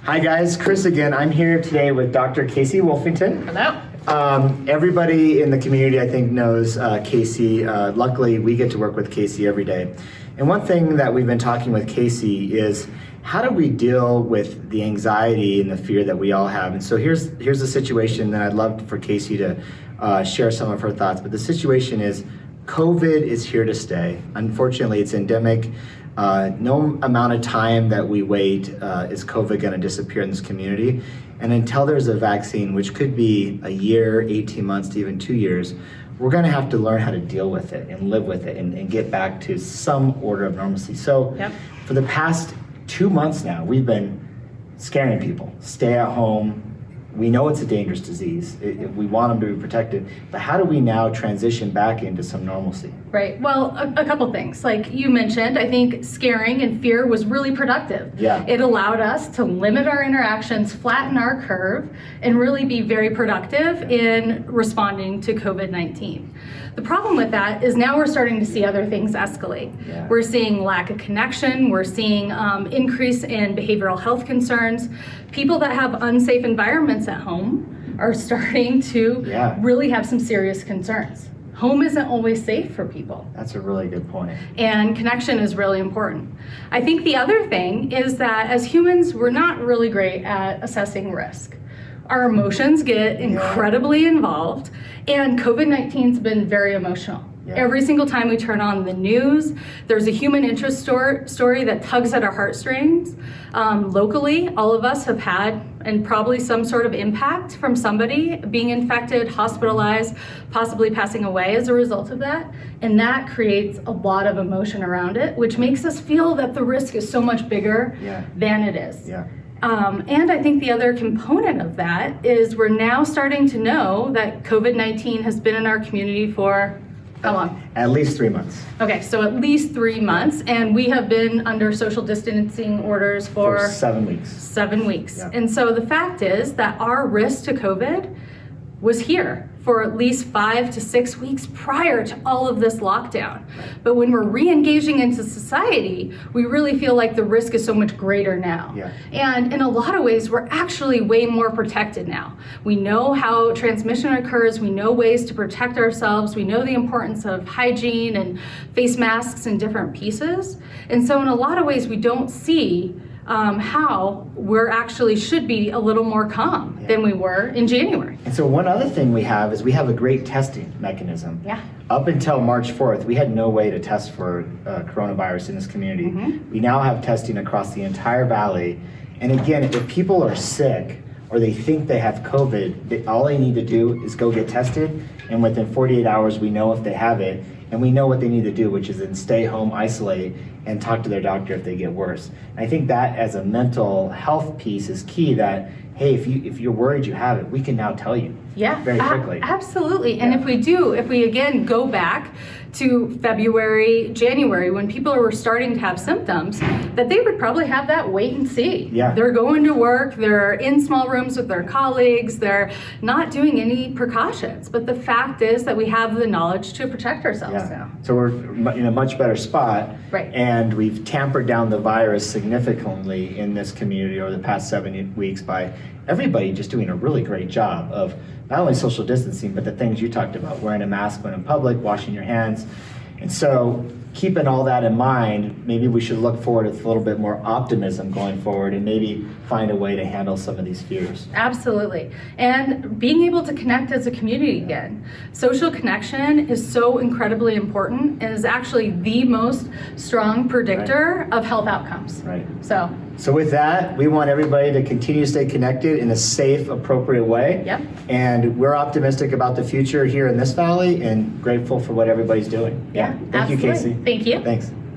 Hi guys, Chris again. I'm here today with Dr. Casey Wolfington. Hello. Everybody in the community I think knows Casey. Luckily we get to work with Casey every day. And one thing that we've been talking with Casey is how do we deal with the anxiety and the fear that we all have? And so here's the situation that I'd love for Casey to share some of her thoughts. But the situation is COVID is here to stay. Unfortunately, it's endemic. No amount of time that we wait is COVID going to disappear in this community. And until there's a vaccine, which could be a year, 18 months to even 2 years, we're going to have to learn how to deal with it and live with it and get back to some order of normalcy. So for the past 2 months now, we've been scaring people. Stay at home. We know it's a dangerous disease. We want them to be protected, but how do we now transition back into some normalcy? Right. Well, a couple things. Like you mentioned, I think scaring and fear was really productive. Yeah. It allowed us to limit our interactions, flatten our curve, and really be very productive in responding to COVID-19. The problem with that is now we're starting to see other things escalate. Yeah. We're seeing lack of connection. We're seeing increase in behavioral health concerns. People that have unsafe environments at home are starting to really have some serious concerns. Home isn't always safe for people. That's a really good point. And connection is really important. I think the other thing is that as humans, we're not really great at assessing risk. Our emotions get incredibly involved, and COVID-19's been very emotional. Every single time we turn on the news, there's a human interest story that tugs at our heartstrings. Locally, all of us have had, and probably some sort of impact from somebody being infected, hospitalized, possibly passing away as a result of that. And that creates a lot of emotion around it, which makes us feel that the risk is so much bigger than it is. And I think the other component of that is we're now starting to know that COVID-19 has been in our community for how long? At least 3 months. Okay, so at least 3 months, and we have been under social distancing orders for 7 weeks. 7 weeks. And so the fact is that our risk to COVID was here for at least 5 to 6 weeks prior to all of this lockdown. But when we're re-engaging into society, we really feel like the risk is so much greater now. And in a lot of ways, we're actually way more protected now. We know how transmission occurs, we know ways to protect ourselves, we know the importance of hygiene and face masks and different pieces. And so in a lot of ways, we don't see how we're actually should be a little more calm than we were in January. And so one other thing we have is we have a great testing mechanism. Up until March 4th, we had no way to test for coronavirus in this community. We now have testing across the entire valley. And again, if people are sick or they think they have COVID, all they need to do is go get tested. And within 48 hours, we know if they have it. And we know what they need to do, which is then stay home, isolate, and talk to their doctor if they get worse. And I think that as a mental health piece is key that, hey, if you're worried you have it, we can now tell you very quickly. Absolutely. And if we again go back to February, January, when people were starting to have symptoms, that they would probably have that wait and see. They're going to work, they're in small rooms with their colleagues, they're not doing any precautions. But the fact is that we have the knowledge to protect ourselves now. So we're in a much better spot. And we've tampered down the virus significantly in this community over the past 7 weeks by everybody just doing a really great job of not only social distancing, but the things you talked about, wearing a mask when in public, washing your hands. And so keeping all that in mind, maybe we should look forward with a little bit more optimism going forward and maybe find a way to handle some of these fears. Absolutely. And being able to connect as a community again. Social connection is so incredibly important and is actually the most strong predictor of health outcomes. So with that, we want everybody to continue to stay connected in a safe, appropriate way. And we're optimistic about the future here in this valley and grateful for what everybody's doing. Thank you, Casey. Thank you. Thanks.